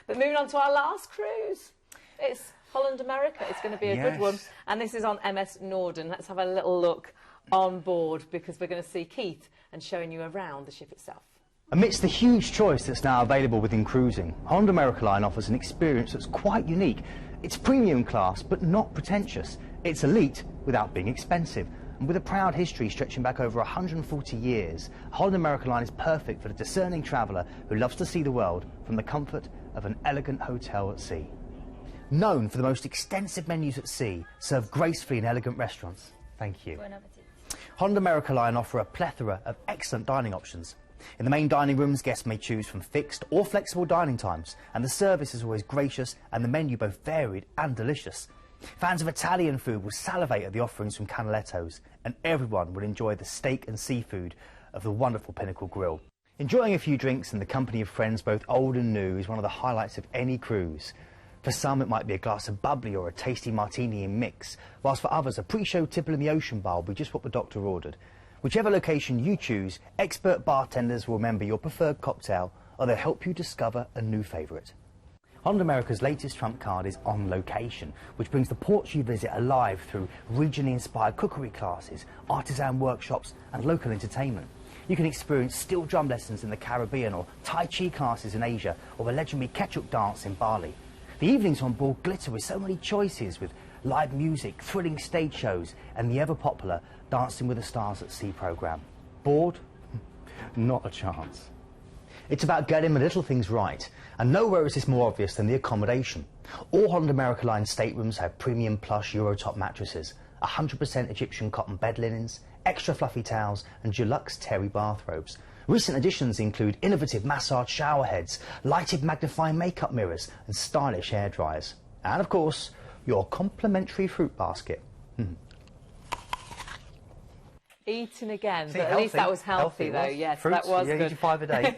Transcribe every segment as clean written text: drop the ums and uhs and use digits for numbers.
But moving on to our last cruise. It's Holland America. It's going to be a good one. And this is on MS Noordam. Let's have a little look on board because we're going to see Keith and showing you around the ship itself. Amidst the huge choice that's now available within cruising, Holland America Line offers an experience that's quite unique. It's premium class, but not pretentious. It's elite without being expensive. And with a proud history stretching back over 140 years, Holland America Line is perfect for the discerning traveller who loves to see the world from the comfort of an elegant hotel at sea. Known for the most extensive menus at sea, served gracefully in elegant restaurants. Thank you. Bon appetit. Holland America Line offer a plethora of excellent dining options. In the main dining rooms, guests may choose from fixed or flexible dining times, and the service is always gracious and the menu both varied and delicious. Fans of Italian food will salivate at the offerings from Canaletto's, and everyone will enjoy the steak and seafood of the wonderful Pinnacle Grill. Enjoying a few drinks in the company of friends both old and new is one of the highlights of any cruise. For some, it might be a glass of bubbly or a tasty martini in mix, whilst for others, a pre-show tipple in the ocean bar will be just what the doctor ordered. Whichever location you choose, expert bartenders will remember your preferred cocktail, or they'll help you discover a new favourite. Holland America's latest trump card is On Location, which brings the ports you visit alive through regionally inspired cookery classes, artisan workshops and local entertainment. You can experience steel drum lessons in the Caribbean, or Tai Chi classes in Asia, or the legendary ketchup dance in Bali. The evenings on board glitter with so many choices, with live music, thrilling stage shows and the ever-popular Dancing with the Stars at Sea programme. Bored? Not a chance. It's about getting the little things right, and nowhere is this more obvious than the accommodation. All Holland America Line staterooms have premium plush Eurotop mattresses, 100% Egyptian cotton bed linens, extra fluffy towels and deluxe terry bathrobes. Recent additions include innovative massage shower heads, lighted magnifying makeup mirrors and stylish hair dryers. And of course, your complimentary fruit basket. Eating again, See, but at healthy. least that was healthy though. Yes, Fruits, that was you good. eat your 5 a day.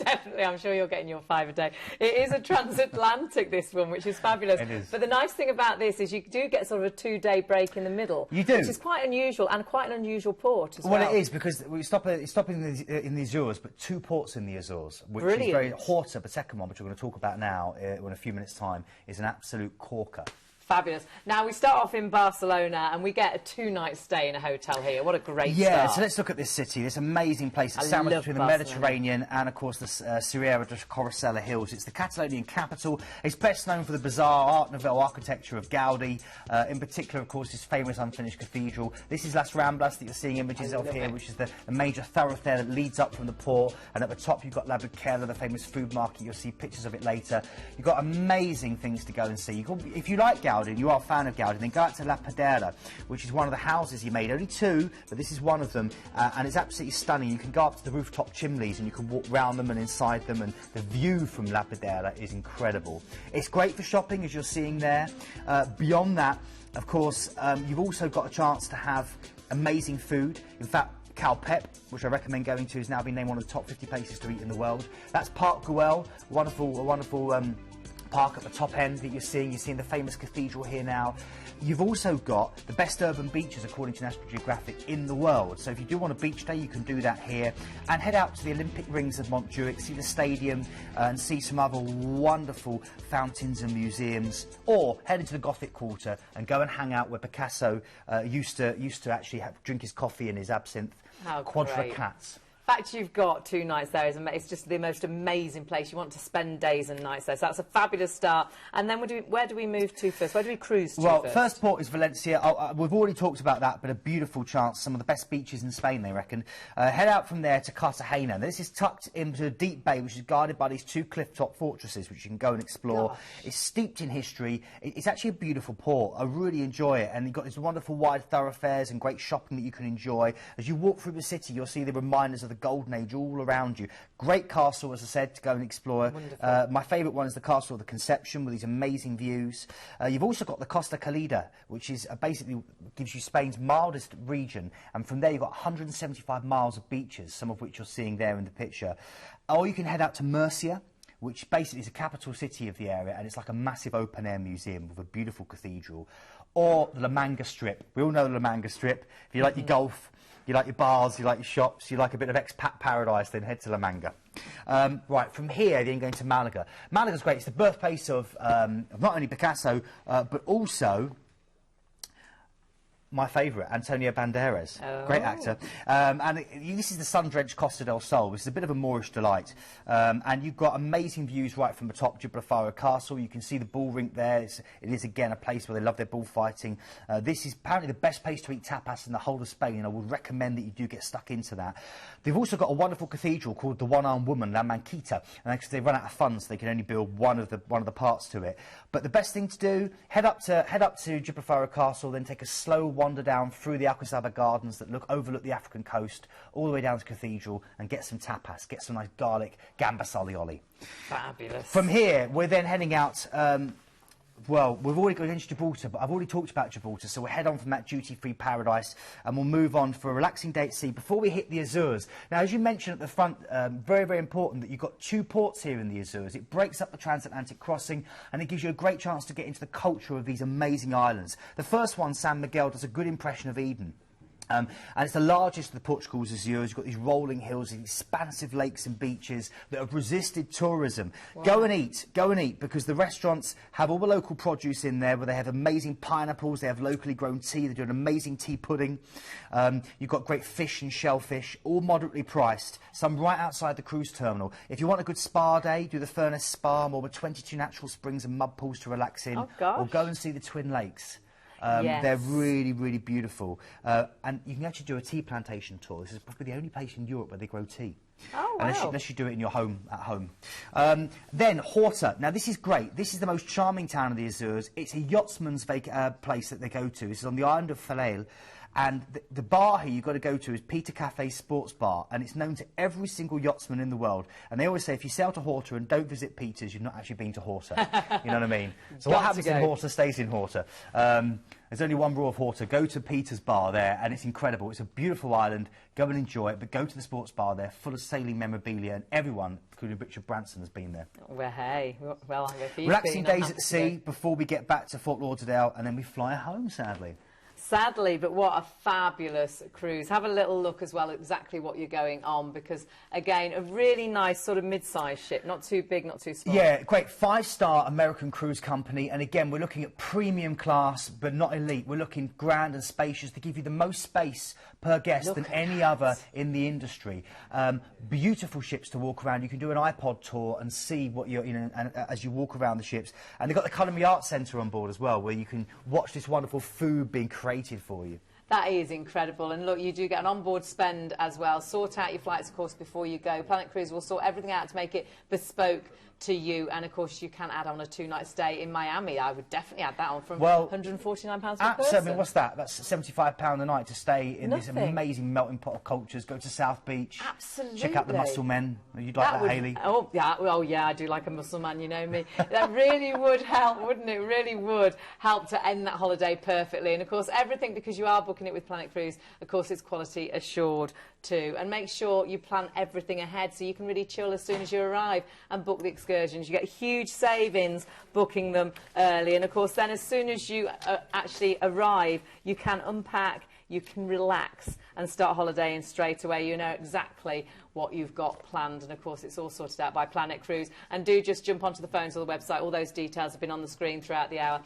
Definitely, I'm sure you're getting your 5 a day. It is a transatlantic, this one, which is fabulous. It is. But the nice thing about this is you do get sort of a 2-day break in the middle. You do. Which is quite unusual, and quite an unusual port as well. Well, it is, because we stop in the Azores, but 2 ports in the Azores, which is very Horta, the second one, which we're going to talk about now in a few minutes' time, is an absolute corker. Fabulous. Now, we start off in Barcelona and we get a 2-night stay in a hotel here. What a great start. So let's look at this city, this amazing place. It's sandwiched between the Mediterranean and, of course, the Sierra de Coruscant Hills. It's the Catalonian capital. It's best known for the bizarre Art Nouveau architecture of Gaudi. In particular, of course, his famous unfinished cathedral. This is Las Ramblas that you're seeing images of here, which is the major thoroughfare that leads up from the port. And at the top, you've got La Buquera, the famous food market. You'll see pictures of it later. You've got amazing things to go and see. If you like Gaudi, and you are a fan of Gaudi, then go out to La Pedrera, which is one of the houses he made. Only 2, but this is one of them, and it's absolutely stunning. You can go up to the rooftop chimneys and you can walk round them and inside them, and the view from La Pedrera is incredible. It's great for shopping, as you're seeing there. Beyond that, of course, you've also got a chance to have amazing food. In fact, Cal Pep, which I recommend going to, has now been named one of the top 50 places to eat in the world. That's Park Güell, a wonderful park at the top end that you're seeing. You're seeing the famous cathedral here now. You've also got the best urban beaches, according to National Geographic, in the world. So if you do want a beach day, you can do that here. And head out to the Olympic Rings of Montjuic, see the stadium, and see some other wonderful fountains and museums. Or head into the Gothic Quarter and go and hang out where Picasso used to actually drink his coffee and his absinthe. Quadra Cats. The fact you've got 2 nights there it's just the most amazing place. You want to spend days and nights there, so that's a fabulous start. And then where do we move to first? Where do we cruise to first? First port is Valencia. We've already talked about that, but a beautiful chance. Some of the best beaches in Spain, they reckon. Head out from there to Cartagena. This is tucked into a deep bay, which is guarded by these 2 cliff-top fortresses, which you can go and explore. It's steeped in history. It's actually a beautiful port. I really enjoy it, and you've got these wonderful wide thoroughfares and great shopping that you can enjoy. As you walk through the city, you'll see the reminders of the Golden Age all around you. Great castle, as I said, to go and explore. My favourite one is the Castle of the Conception, with these amazing views. You've also got the Costa Calida, which is basically gives you Spain's mildest region, and from there you've got 175 miles of beaches, some of which you're seeing there in the picture. Or you can head out to Murcia, which basically is a capital city of the area, and it's like a massive open-air museum with a beautiful cathedral. Or the La Manga Strip. We all know the La Manga Strip. If you like your golf, you like your bars, you like your shops, you like a bit of expat paradise, then head to La Manga. Right, from here, then going to Malaga. Malaga's great. It's the birthplace of not only Picasso, but also my favourite, Antonio Banderas, great actor. This is the sun-drenched Costa del Sol, which is a bit of a Moorish delight. And you've got amazing views right from the top, Gibraltar Castle. You can see the bull rink there. It is, again, a place where they love their bullfighting. This is apparently the best place to eat tapas in the whole of Spain, and I would recommend that you do get stuck into that. They've also got a wonderful cathedral called the One-Armed Woman, La Manquita, and because they run out of funds, they can only build one of the parts to it. But the best thing to do, head up to Gibraltar Castle, then take a slow wander down through the Alcazaba Gardens that overlook the African coast, all the way down to Cathedral, and get some tapas, get some nice garlic gambas alioli. Fabulous. From here, we're then heading out. Well, we've already got into Gibraltar, but I've already talked about Gibraltar, so we'll head on from that duty-free paradise and we'll move on for a relaxing day at sea before we hit the Azores. Now, as you mentioned at the front, very, very important that you've got 2 ports here in the Azores. It breaks up the transatlantic crossing and it gives you a great chance to get into the culture of these amazing islands. The first one, San Miguel, does a good impression of Eden. And it's the largest of the Portugal's Azores. You've got these rolling hills, these expansive lakes and beaches that have resisted tourism. Wow. Go and eat, because the restaurants have all the local produce in there, where they have amazing pineapples, they have locally grown tea, they do an amazing tea pudding. You've got great fish and shellfish, all moderately priced, some right outside the cruise terminal. If you want a good spa day, do the Furnace Spa, more with 22 natural springs and mud pools to relax in, or go and see the Twin Lakes. Yes. They're really, really beautiful. And you can actually do a tea plantation tour. This is probably the only place in Europe where they grow tea. Oh, wow. Unless you do it in your home, at home. Then, Horta. Now, this is great. This is the most charming town of the Azores. It's a yachtsman's place that they go to. This is on the island of Falail. And the bar here you've got to go to is Peter Café Sports Bar, and it's known to every single yachtsman in the world. And they always say, if you sail to Horta and don't visit Peter's, you've not actually been to Horta. You know what I mean? So what happens in Horta stays in Horta. There's only one rule of Horta. Go to Peter's Bar there, and it's incredible. It's a beautiful island. Go and enjoy it, but go to the sports bar there, full of sailing memorabilia, and everyone, including Richard Branson, has been there. Well, hey. Well, relaxing days at sea before we get back to Fort Lauderdale, and then we fly home, sadly. Sadly, but what a fabulous cruise. Have a little look as well at exactly what you're going on, because, again, a really nice sort of mid-sized ship, not too big, not too small. Yeah, great. 5-star American cruise company, and again, we're looking at premium class, but not elite. We're looking grand and spacious to give you the most space per guest than any other in the industry. Beautiful ships to walk around. You can do an iPod tour and see what you're, as you walk around the ships. And they've got the Culinary Arts Centre on board as well, where you can watch this wonderful food being created for you. That is incredible. And look, you do get an onboard spend as well. Sort out your flights, of course, before you go. Planet Cruise will sort everything out to make it bespoke to you. And, of course, you can add on a 2-night stay in Miami. I would definitely add that on from £149 per person. I mean, what's that? That's £75 a night to stay in this amazing melting pot of cultures. Go to South Beach. Absolutely. Check out the Muscle Men. You'd like that, Hayley? Oh, yeah, I do like a muscle man, you know me. That really would help, wouldn't it? Really would help to end that holiday perfectly. And, of course, everything, because you are booking it with Planet Cruise, of course, it's quality assured too. And make sure you plan everything ahead so you can really chill as soon as you arrive and book the excursions. You get huge savings booking them early. And, of course, then as soon as you actually arrive, you can unpack, you can relax and start holidaying straight away. You know exactly what you've got planned, and of course it's all sorted out by Planet Cruise. And do just jump onto the phones or the website. All those details have been on the screen throughout the hour.